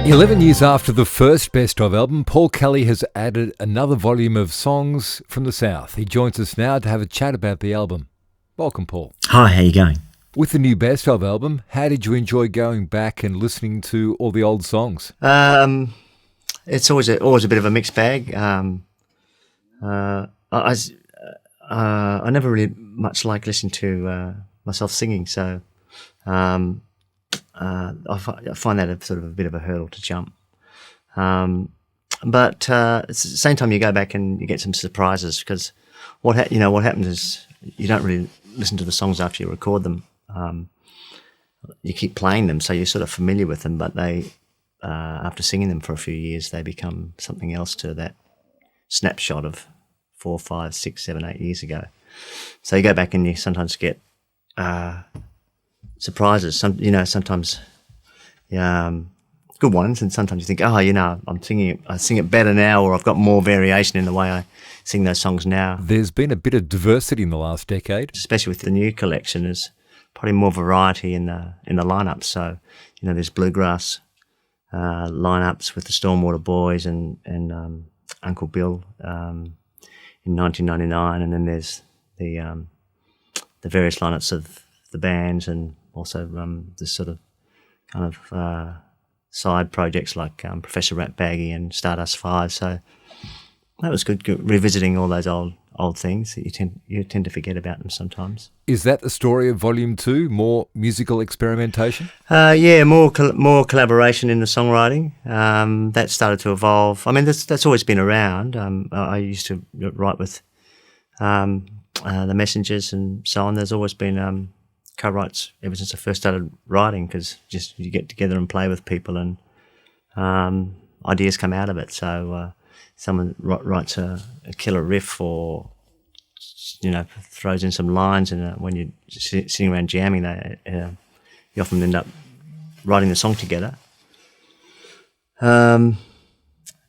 11 years after the first Best Of album, Paul Kelly has added another volume of songs from the South. He joins us now to have a chat about the album. Welcome, Paul. Hi, how you going? With the new Best Of album, how did you enjoy going back and listening to all the old songs? It's always a bit of a mixed bag. I never really much like listening to myself singing, so I find that a sort of a bit of a hurdle to jump. But at the same time, you go back and you get some surprises, because what happens is you don't really listen to the songs after you record them. You keep playing them, so you're sort of familiar with them, but they after singing them for a few years, they become something else to that snapshot of 4, 5, 6, 7, 8 years ago. So you go back and you sometimes get surprises. Sometimes good ones, and sometimes you think, I sing it better now, or I've got more variation in the way I sing those songs now. There's been a bit of diversity in the last decade, especially with the new collection. There's probably more variety in the lineups. So there's bluegrass lineups with the Stormwater Boys and Uncle Bill in 1999, and then there's the various lineups of the bands, and also the sort of kind of side projects like Professor Rat Baggy and Stardust 5. So that was good revisiting all those old things that you tend to forget about them sometimes. Is that the story of Volume 2? More musical experimentation? Yeah, more collaboration in the songwriting. That started to evolve. I mean, that's always been around. I used to write with the Messengers and so on. There's always been co-writes ever since I first started writing, because just you get together and play with people, and ideas come out of it. So someone writes a killer riff, or throws in some lines, and when you're sitting around jamming, you often end up writing the song together. But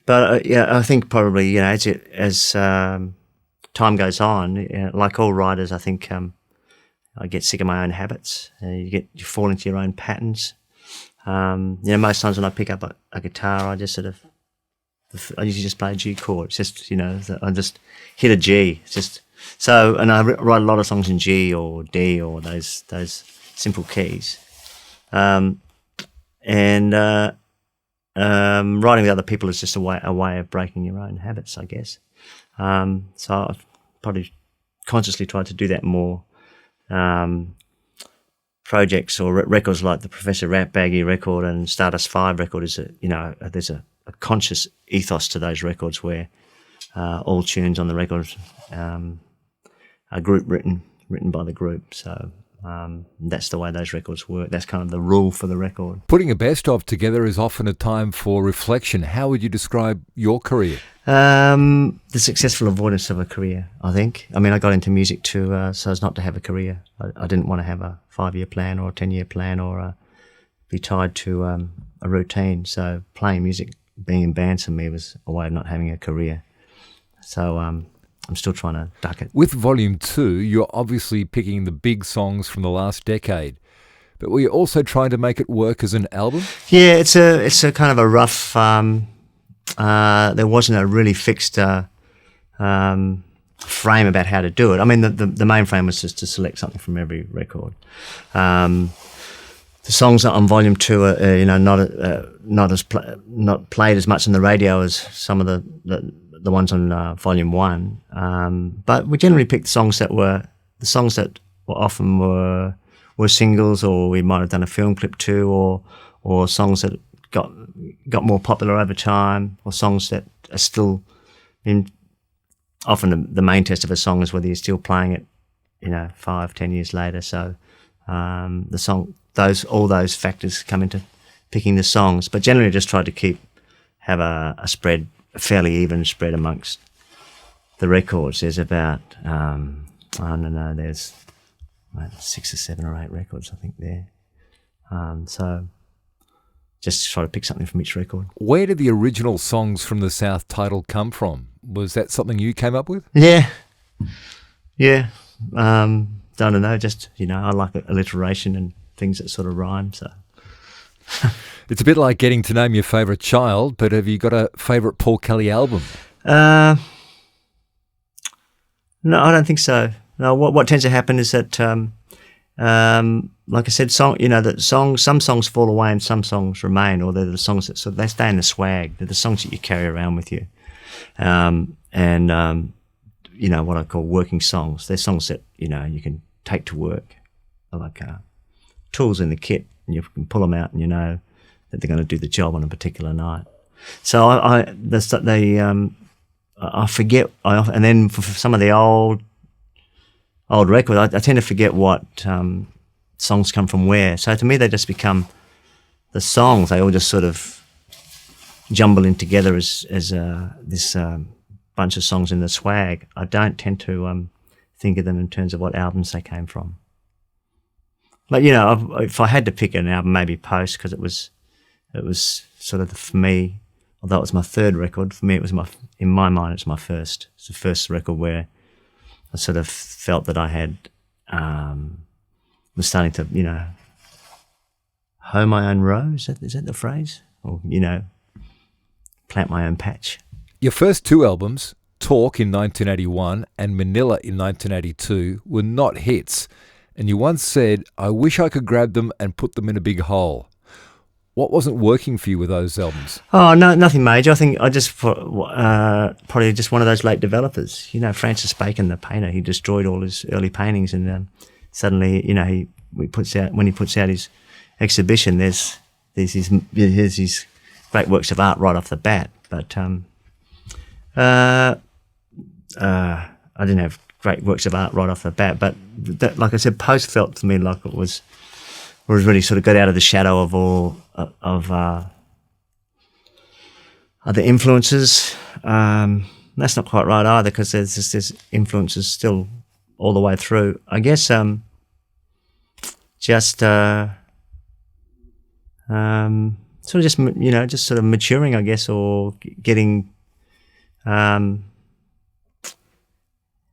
I think probably as time goes on, like all writers, I think I get sick of my own habits. You fall into your own patterns. Most times when I pick up a guitar, I usually just play a G chord. It's just I just hit a G. It's just so, and I write a lot of songs in G or D or those simple keys. Writing with other people is just a way of breaking your own habits, I guess. So I've probably consciously tried to do that more. Projects or records like the Professor Rat Baggy record and Stardust 5 record there's a conscious ethos to those records, where all tunes on the record are group written by the group. So that's the way those records work. That's kind of the rule for the record. Putting a best of together is often a time for reflection. How would you describe your career? The successful avoidance of a career, I think. I mean, I got into music so as not to have a career. I didn't want to have a 5-year plan or a 10-year plan, or be tied to a routine. So playing music, being in bands for me was a way of not having a career. So I'm still trying to duck it. With Volume 2, you're obviously picking the big songs from the last decade, but were you also trying to make it work as an album? Yeah, it's a kind of a rough. There wasn't a really fixed frame about how to do it. I mean, the main frame was just to select something from every record. The songs on Volume 2 are not played as much on the radio as some of the ones on Volume 1. But we generally picked songs that were often were singles, or we might have done a film clip to, or songs that got more popular over time, or songs that are still often the main test of a song is whether you're still playing it 5-10 years later. So the all those factors come into picking the songs. But generally, I just try to have a fairly even spread amongst the records. There's about I don't know. There's 6 or 7 or 8 records, I think there. So just try to pick something from each record. Where did the original Songs from the South title come from? Was that something you came up with? Yeah. Don't know. Just I like alliteration and things that sort of rhyme. So it's a bit like getting to name your favourite child. But have you got a favourite Paul Kelly album? No, I don't think so. No, what tends to happen is that, like I said, some songs fall away and some songs remain, or they're the songs that they stay in the swag. They're the songs that you carry around with you, what I call working songs. They're songs that you can take to work, like tools in the kit, and you can pull them out, and that they're going to do the job on a particular night. So I forget, and then for some of the old records, I tend to forget what songs come from where. So to me, they just become the songs. They all just sort of jumble in together as this bunch of songs in the swag. I don't tend to think of them in terms of what albums they came from. But if I had to pick an album, maybe Post, because it was sort of for me. Although it was my third record, for me in my mind it's my first. It's the first record where I sort of felt that I had was starting to hoe my own row. Is that the phrase? Or plant my own patch. Your first 2 albums, Talk in 1981 and Manila in 1982, were not hits, and you once said, "I wish I could grab them and put them in a big hole." What wasn't working for you with those albums? Oh, no, nothing major. I think I just probably just one of those late developers. Francis Bacon, the painter, he destroyed all his early paintings, and suddenly, when he puts out his exhibition, there's these great works of art right off the bat. But I didn't have great works of art right off the bat. But like I said, Post felt to me like it was really sort of got out of the shadow of all of other influences. That's not quite right either, because there's influences still all the way through. I guess just sort of maturing, I guess, or getting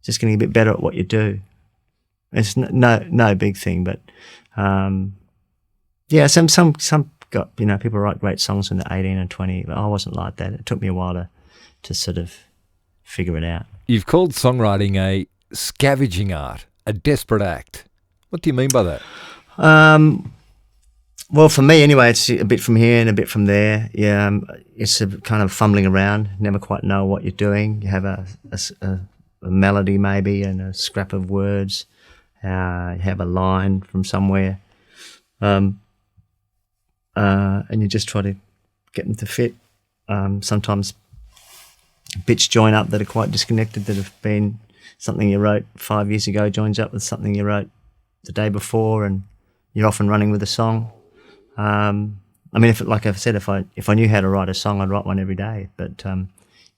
just getting a bit better at what you do. It's no big thing, but some got people write great songs when they're 18 and 20. But I wasn't like that. It took me a while to sort of figure it out. You've called songwriting a scavenging art, a desperate act. What do you mean by that? Well, for me anyway, it's a bit from here and a bit from there. Yeah, it's a kind of fumbling around, never quite know what you're doing. You have a melody maybe and a scrap of words. You have a line from somewhere, and you just try to get them to fit. Sometimes bits join up that are quite disconnected, that have been something you wrote 5 years ago joins up with something you wrote the day before, and you're off and running with a song. I mean, like I've said, if I knew how to write a song, I'd write one every day. But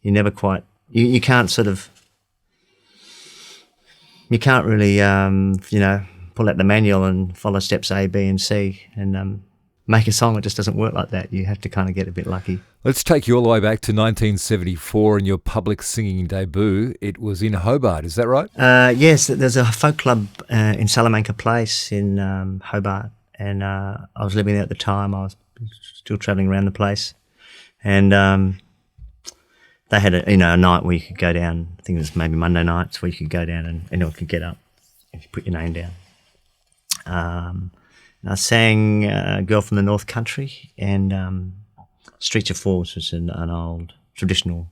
you never quite, you can't sort of, you can't really, pull out the manual and follow steps A, B, and C and make a song. It just doesn't work like that. You have to kind of get a bit lucky. Let's take you all the way back to 1974 and your public singing debut. It was in Hobart, is that right? Yes, there's a folk club in Salamanca Place in Hobart. And I was living there at the time. I was still travelling around the place, and they had a night where you could go down. I think it was maybe Monday nights where you could go down and anyone could get up if you put your name down. And I sang "Girl from the North Country" and "Streets of Falls," which is an old traditional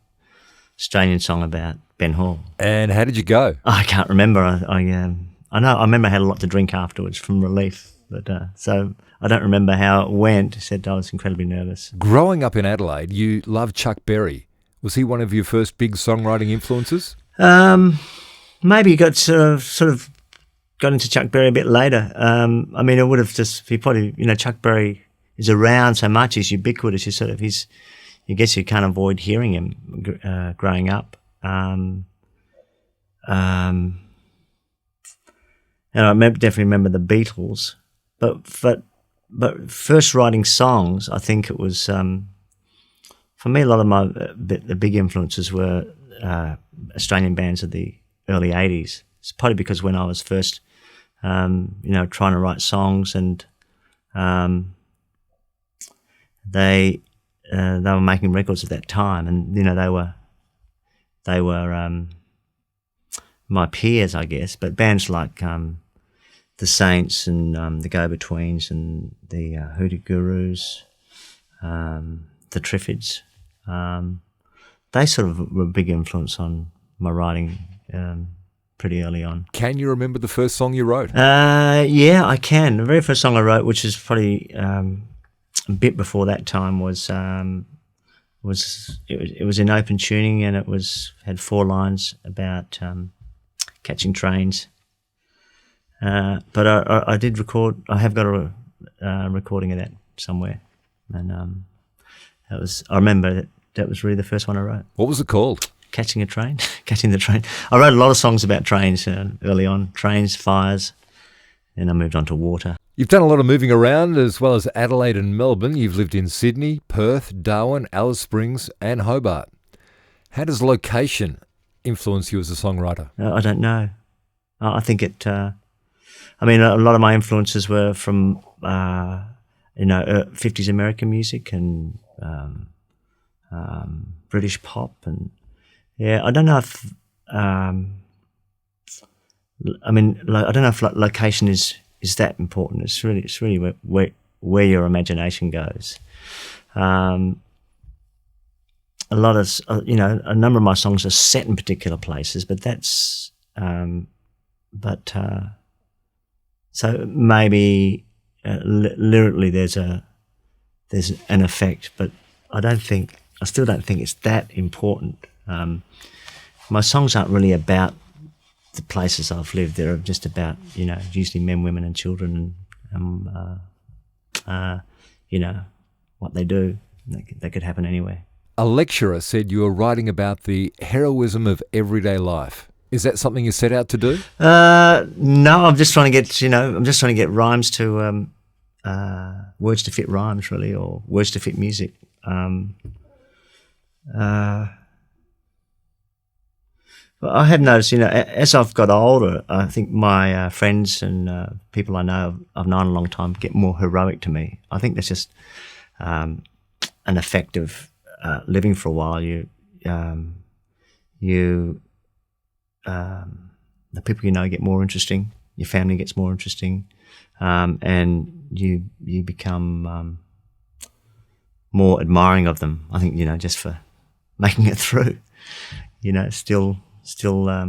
Australian song about Ben Hall. And how did you go? I can't remember. I know. I remember I had a lot to drink afterwards from relief. But so I don't remember how it went. I said I was incredibly nervous. Growing up in Adelaide, you loved Chuck Berry. Was he one of your first big songwriting influences? Maybe he got sort of got into Chuck Berry a bit later. I mean, it would have just, he probably, Chuck Berry is around so much, he's ubiquitous, I guess you can't avoid hearing him growing up. And I definitely remember the Beatles, but first writing songs, I think it was, for me, a lot of the big influences were Australian bands of the early 80s. It's probably because when I was first, trying to write songs, and they were making records at that time, and they were my peers, I guess. But bands like the Saints and the Go-Betweens and the Hoodoo Gurus, the Triffids, they sort of were a big influence on my writing pretty early on. Can you remember the first song you wrote? Yeah, I can. The very first song I wrote, which is probably a bit before that time, was in open tuning, and it had 4 lines about catching trains. But I did record. I have got a recording of that somewhere, and I remember that was really the first one I wrote. What was it called? Catching a Train. Catching the Train. I wrote a lot of songs about trains early on. Trains, fires, and I moved on to water. You've done a lot of moving around, as well as Adelaide and Melbourne. You've lived in Sydney, Perth, Darwin, Alice Springs and Hobart. How does location influence you as a songwriter? I don't know. I think it... a lot of my influences were from, 50s American music and British pop, and I don't know if I don't know if location is that important. It's really where your imagination goes. A lot of a number of my songs are set in particular places, but that's so maybe lyrically there's an effect, but I still don't think it's that important. My songs aren't really about the places I've lived. They're just about, usually men, women and children, and what they do. They could happen anywhere. A lecturer said you were writing about the heroism of everyday life. Is that something you set out to do? No, I'm just trying to get rhymes to words to fit rhymes, really, or words to fit music. But I have noticed, as I've got older, I think my friends and people I know I've known a long time get more heroic to me. I think that's just an effect of living for a while. The people you know get more interesting. Your family gets more interesting, and you become more admiring of them. I think just for making it through. Still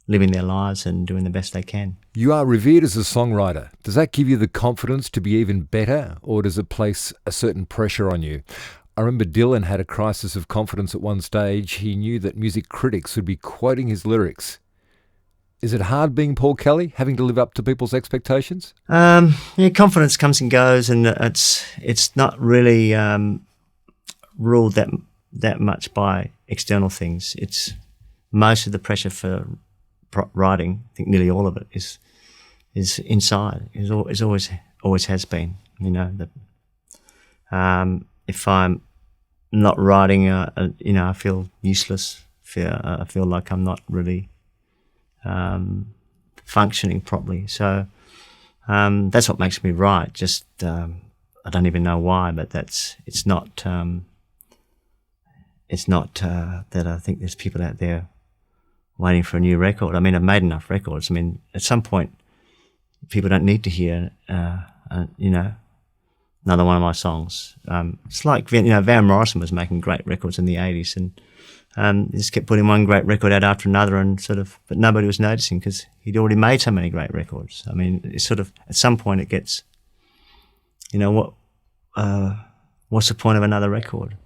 living their lives and doing the best they can. You are revered as a songwriter. Does that give you the confidence to be even better, or does it place a certain pressure on you? I remember Dylan had a crisis of confidence at one stage. He knew that music critics would be quoting his lyrics. Is it hard being Paul Kelly, having to live up to people's expectations? Confidence comes and goes, and it's not really ruled that much by external things. It's most of the pressure for writing. I think nearly all of it is inside. It always has been. If I'm not writing, I feel useless. I feel like I'm not really functioning properly. So that's what makes me write. Just I don't even know why, but it's not that I think there's people out there waiting for a new record. I've made enough records. At some point, people don't need to hear, another one of my songs. It's like, Van Morrison was making great records in the 80s, and he just kept putting one great record out after another, and but nobody was noticing because he'd already made so many great records. It's at some point it gets, what's the point of another record?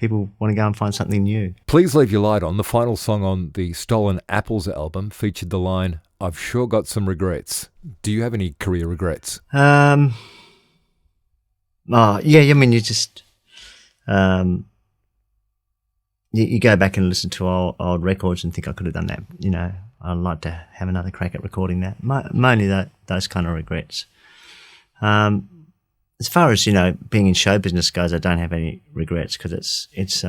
people want to go and find something new. Please Leave Your Light On, the final song on the Stolen Apples album, featured the line, "I've sure got some regrets." Do you have any career regrets? Oh, yeah, I mean, you just... You go back and listen to old records and think, I could have done that. You know, I'd like to have another crack at recording that. Mainly those kind of regrets. As far as, you know, being in show business goes, I don't have any regrets because it's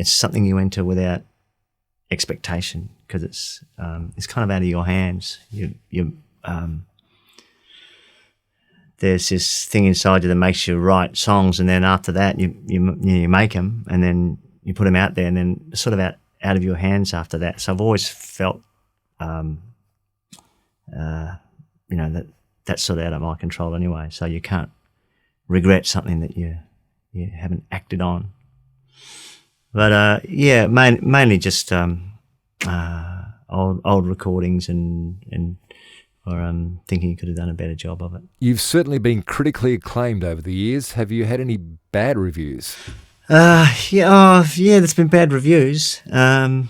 something you enter without expectation because it's kind of out of your hands. There's this thing inside you that makes you write songs, and then after that you make them, and then you put them out there, and then sort of out of your hands after that. So I've always felt, you know, that's sort of out of my control anyway. So you can't regret something that you haven't acted on. But yeah, mainly just old recordings and. Or thinking you could have done a better job of it. You've certainly been critically acclaimed over the years. Have you had any bad reviews? Yeah, there's been bad reviews. I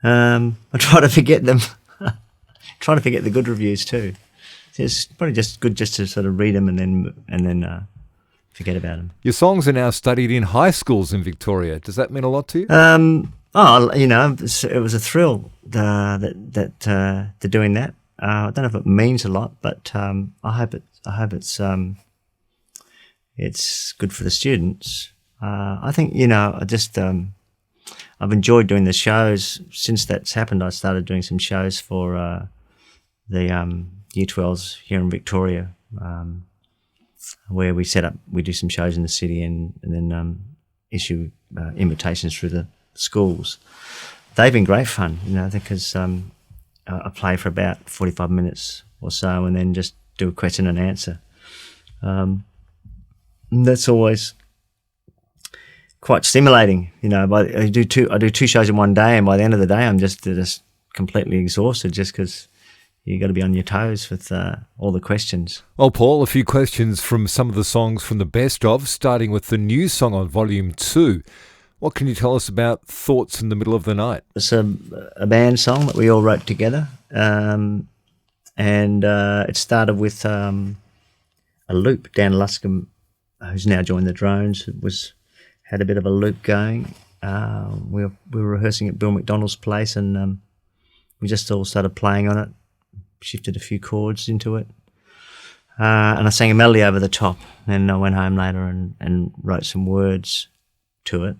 try to forget them. Try to forget the good reviews too. It's probably just good just to sort of read them and then forget about them. Your songs are now studied in high schools in Victoria. Does that mean a lot to you? Oh, you know, it was a thrill that doing that. I don't know if it means a lot, but I hope it's good for the students. I think, you know, I've enjoyed doing the shows since that's happened. I started doing some shows for the Year 12s here in Victoria, where we do some shows in the city and then issue invitations through the schools. They've been great fun, you know, because I play for about 45 minutes or so and then just do a question and answer. And that's always quite stimulating, you know. I do two shows in one day, and by the end of the day I'm just completely exhausted just because you got to be on your toes with all the questions. Well, Paul, a few questions from some of the songs from the best of, starting with the new song on Volume 2. What can you tell us about Thoughts in the Middle of the Night? It's a band song that we all wrote together, and it started with a loop. Dan Luscombe, who's now joined the Drones, had a bit of a loop going. We were rehearsing at Bill McDonald's place, and we just all started playing on it, shifted a few chords into it, and I sang a melody over the top. Then I went home later and wrote some words to it.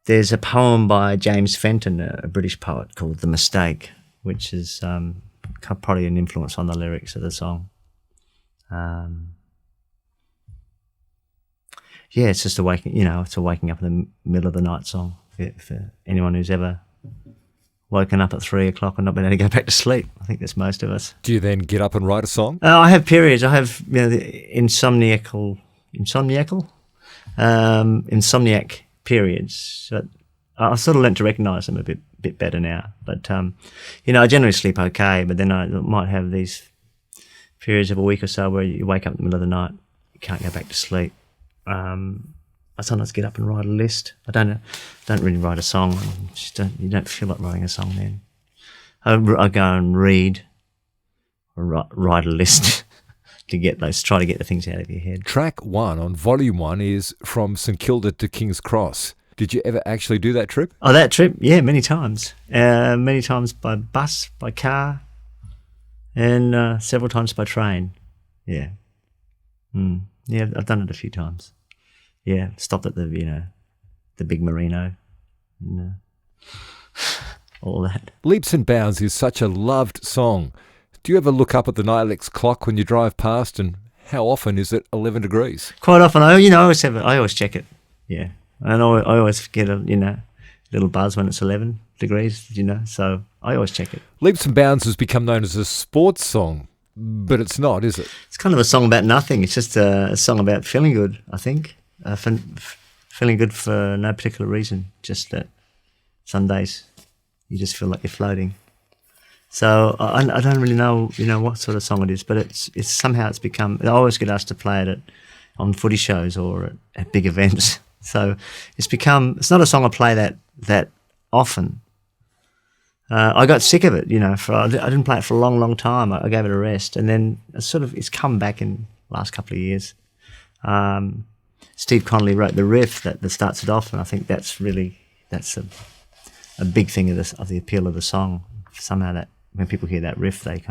There's a poem by James Fenton, a British poet, called The Mistake, which is probably an influence on the lyrics of the song. Yeah, it's just it's a waking up in the middle of the night song for anyone who's ever woken up at 3 o'clock and not been able to go back to sleep. I think that's most of us. Do you then get up and write a song? I have periods. I have, the insomniac periods. But I sort of learnt to recognise them a bit better now. But I generally sleep okay. But then I might have these periods of a week or so where you wake up in the middle of the night, you can't go back to sleep. I sometimes get up and write a list. I don't really write a song. You don't feel like writing a song then. I go and read or write a list try to get the things out of your head. Track 1 on Volume 1 is From St Kilda to King's Cross. Did you ever actually do that trip? Oh, that trip? Yeah, many times. Many times by bus, by car, and several times by train. Yeah. Yeah, I've done it a few times. Yeah, stopped at the big Merino and all that. Leaps and Bounds is such a loved song. Do you ever look up at the Nilex clock when you drive past, and how often is it 11 degrees? Quite often. I always check it. Yeah, and I always get a little buzz when it's 11 degrees. So I always check it. Leaps and Bounds has become known as a sports song, but it's not, is it? It's kind of a song about nothing. It's just a song about feeling good, I think. Feeling good for no particular reason. Just that some days you just feel like you're floating. So I don't really know, what sort of song it is, but it's somehow it's become. I always get asked to play it on footy shows or at big events. So it's become. It's not a song I play that often. I got sick of it, I didn't play it for a long, long time. I gave it a rest, and then it's come back in the last couple of years. Steve Connolly wrote the riff that starts it off, and I think that's a big thing of the appeal of the song. Somehow that when people hear that riff, they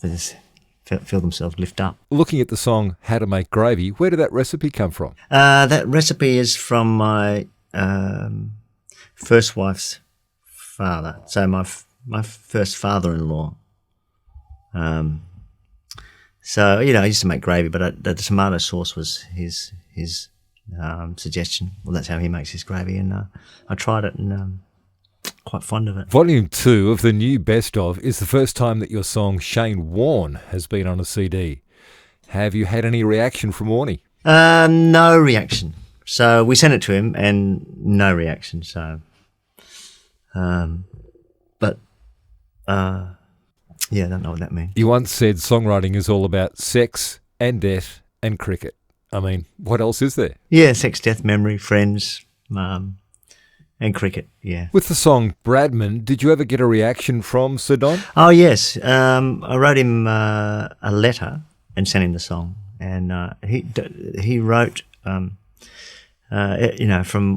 just feel themselves lift up. Looking at the song How to Make Gravy, where did that recipe come from? That recipe is from my first wife's father. So my first father-in-law. So I used to make gravy, but the tomato sauce was his suggestion. Well, that's how he makes his gravy, and I tried it and quite fond of it. Volume 2 of the new Best Of is the first time that your song Shane Warne has been on a CD. Have you had any reaction from Warnie? No reaction. So we sent it to him and no reaction. So, yeah, I don't know what that means. You once said songwriting is all about sex and death and cricket. I mean, what else is there? Yeah, sex, death, memory, friends, and cricket, yeah. With the song Bradman, did you ever get a reaction from Sir Don? Oh, yes. I wrote him a letter and sent him the song. And he wrote, from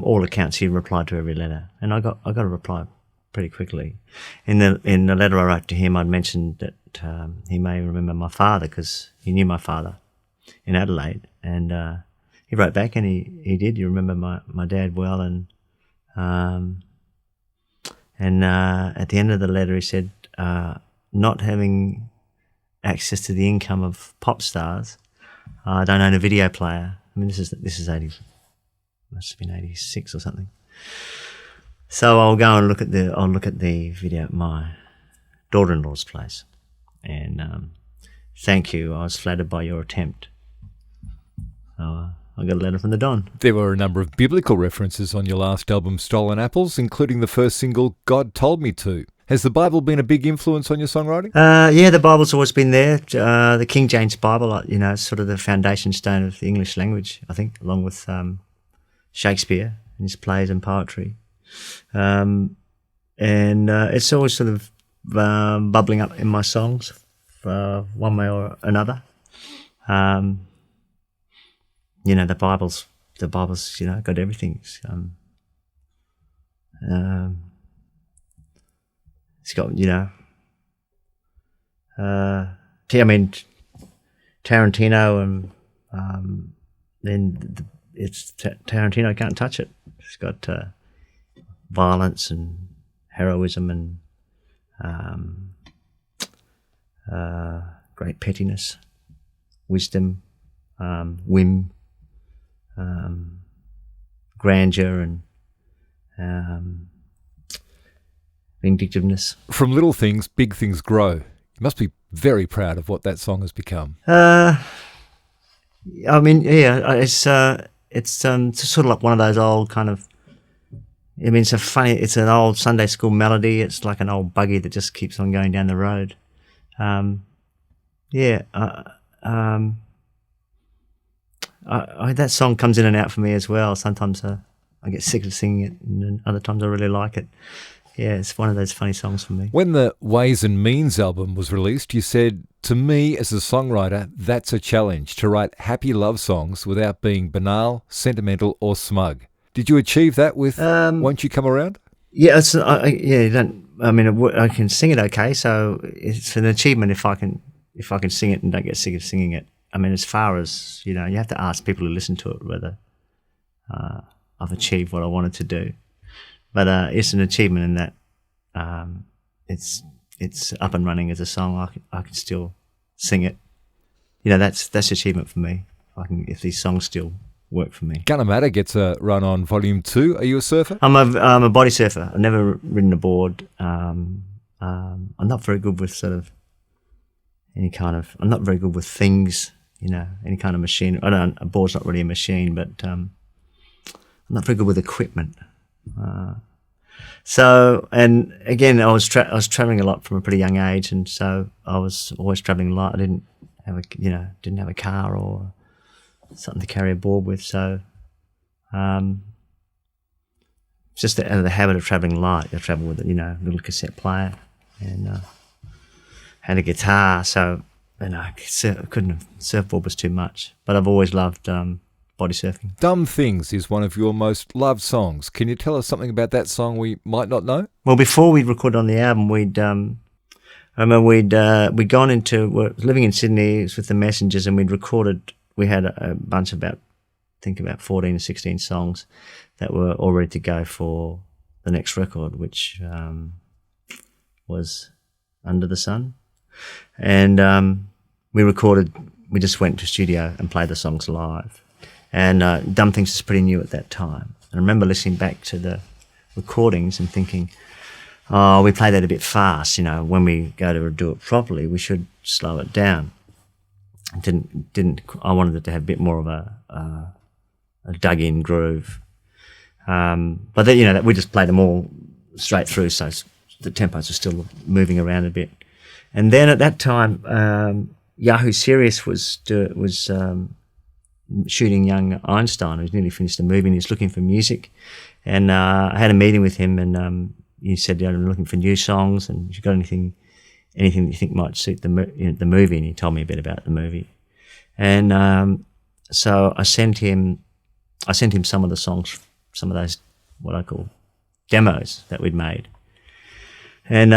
all accounts, he replied to every letter. And I got a reply pretty quickly. In the letter I wrote to him, I'd mentioned that he may remember my father because he knew my father in Adelaide. And he wrote back, and he did. You remember my dad well, and at the end of the letter, he said, not having access to the income of pop stars, I don't own a video player. I mean, this is 80, must have been 86 or something. So I'll go and look at the video at my daughter-in-law's place, and thank you. I was flattered by your attempt. So I got a letter from the Don. There were a number of biblical references on your last album, Stolen Apples, including the first single, God Told Me To. Has the Bible been a big influence on your songwriting? Yeah, the Bible's always been there. The King James Bible, sort of the foundation stone of the English language, I think, along with Shakespeare and his plays and poetry. And it's always sort of bubbling up in my songs one way or another. The Bible's got everything. It's got, Tarantino, and then it's Tarantino can't touch it. It's got violence and heroism and great pettiness, wisdom, whim, grandeur, and vindictiveness. From little things, big things grow. You must be very proud of what that song has become. It's sort of like one of those old kind of. It's an old Sunday school melody. It's like an old buggy that just keeps on going down the road. That song comes in and out for me as well. Sometimes I get sick of singing it, and then other times I really like it. Yeah, it's one of those funny songs for me. When the Ways and Means album was released, you said, to me as a songwriter, that's a challenge, to write happy love songs without being banal, sentimental or smug. Did you achieve that with Won't You Come Around? Yeah, I can sing it okay, so it's an achievement if I can sing it and don't get sick of singing it. I mean, as far as, you have to ask people who listen to it whether I've achieved what I wanted to do. But it's an achievement in that it's up and running as a song. I can still sing it. That's achievement for me. If these songs still work for me. Gunnamatta gets a run on Volume 2. Are you a surfer? I'm a body surfer. I've never ridden a board. I'm not very good with sort of I'm not very good with things, any kind of machine. A board's not really a machine, but I'm not very good with equipment. So, and again, I was traveling a lot from a pretty young age, and so I was always traveling a lot. I didn't have a car or something to carry aboard with, so just out of the habit of traveling light. I travel with a little cassette player and had a guitar, so surfboard was too much. But I've always loved body surfing. Dumb Things is one of your most loved songs. Can you tell us something about that song we might not know? Well, before we recorded on the album, I remember we'd gone into, we're living in Sydney with the Messengers, and we had a bunch of about 14 or 16 songs that were all ready to go for the next record, which was Under the Sun. And we just went to studio and played the songs live. And Dumb Things was pretty new at that time. And I remember listening back to the recordings and thinking, oh, we played that a bit fast. When we go to do it properly, we should slow it down. I wanted it to have a bit more of a dug-in groove. But then, we just played them all straight through, so the tempos are still moving around a bit. And then at that time, Yahoo Serious was shooting Young Einstein, who's nearly finished the movie, and he's looking for music. And I had a meeting with him, and he said, I'm looking for new songs, and if you've got anything that you think might suit the movie, and he told me a bit about the movie. And so I sent him some of the songs, some of those what I call demos that we'd made. And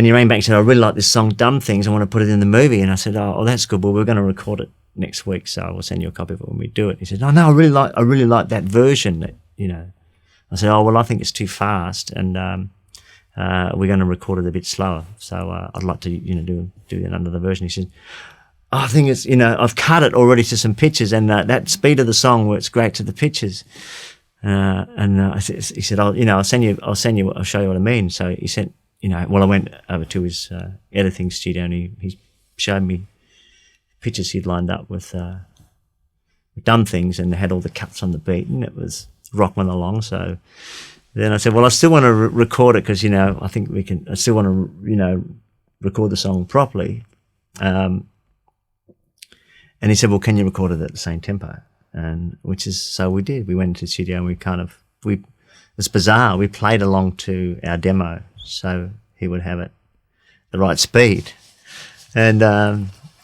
he rang back and said, I really like this song, Dumb Things. I want to put it in the movie. And I said, oh, that's good. Well, we're going to record it next week, so I will send you a copy of it when we do it. He said, no, I really like that version. I said, oh, well, I think it's too fast, and we're going to record it a bit slower. So I'd like to, do that under the version. He said, oh, I think it's, I've cut it already to some pitches, and that speed of the song works great to the pitches. He said, I'll show you what I mean. So he sent, I went over to his editing studio, and he showed me pictures he'd lined up with Dumb Things, and had all the cuts on the beat, and it was rocking along. So then I said, well, I still want to record it because, I think I still want to, record the song properly. And he said, well, can you record it at the same tempo? And so we did. We went into the studio and it's bizarre. We played along to our demo, so he would have it the right speed. And,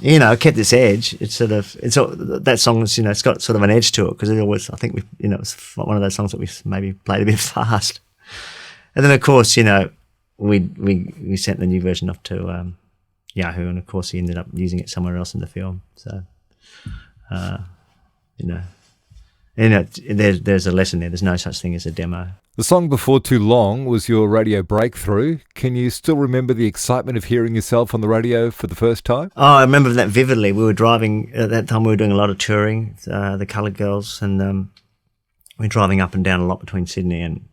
it kept its edge. That song is, it's got sort of an edge to it because I think it's one of those songs that we maybe played a bit fast. And then, of course, we sent the new version off to Yahoo, and of course he ended up using it somewhere else in the film. So, there's a lesson there. There's no such thing as a demo. The song Before Too Long was your radio breakthrough. Can you still remember the excitement of hearing yourself on the radio for the first time? Oh, I remember that vividly. We were driving, at that time we were doing a lot of touring, the Coloured Girls, and we were driving up and down a lot between Sydney and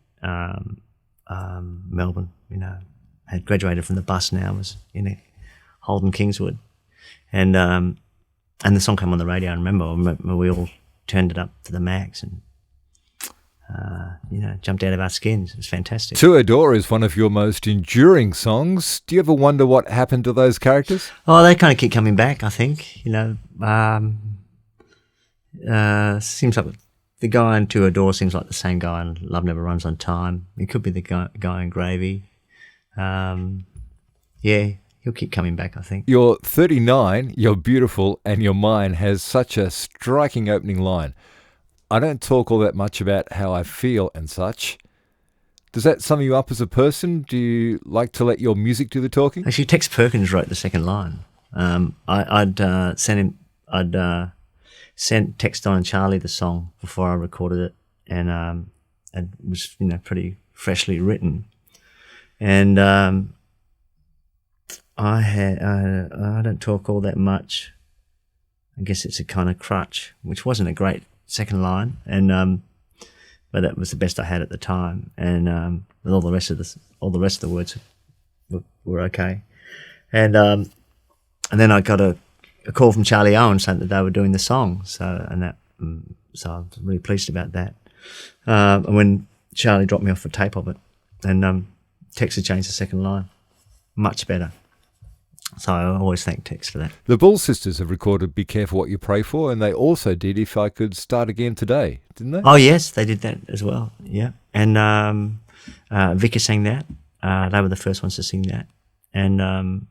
Melbourne. Had graduated from the bus now, was in Holden Kingswood. And the song came on the radio. I remember we all turned it up to the max and jumped out of our skins. It was fantastic. To Adore is one of your most enduring songs. Do you ever wonder what happened to those characters? Oh, they kind of keep coming back, I think. Seems like the guy in To Adore seems like the same guy in Love Never Runs on Time. It could be the guy in Gravy. He'll keep coming back, I think. You're 39, you're beautiful, and your mind has such a striking opening line. I don't talk all that much about how I feel and such. Does that sum you up as a person? Do you like to let your music do the talking? Actually, Tex Perkins wrote the second line. I'd sent Tex, Don and Charlie the song before I recorded it, and it was pretty freshly written. And I don't talk all that much. I guess it's a kind of crutch, which wasn't a great second line, and but that was the best I had at the time. And with all the rest of the words were okay. And then I got a call from Charlie Owen saying that they were doing the song. So I was really pleased about that. And when Charlie dropped me off a tape of it, and Tex had changed the second line. Much better. So I always thank Tex for that. The Bull Sisters have recorded Be Careful What You Pray For, and they also did If I Could Start Again Today, didn't they? Oh, yes, they did that as well, yeah. And Vicky sang that. They were the first ones to sing that. And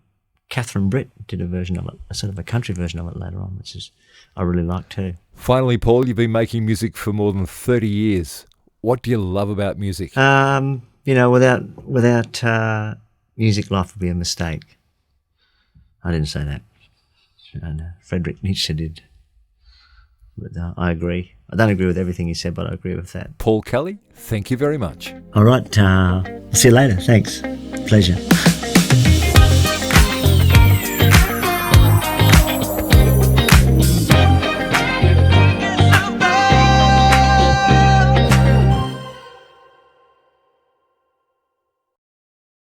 Catherine Britt did a version of it, a sort of a country version of it later on, which is I really like too. Finally, Paul, you've been making music for more than 30 years. What do you love about music? Without music, life would be a mistake. I didn't say that. Friedrich Nietzsche did. But I agree. I don't agree with everything he said, but I agree with that. Paul Kelly, thank you very much. All right. See you later. Thanks. Pleasure.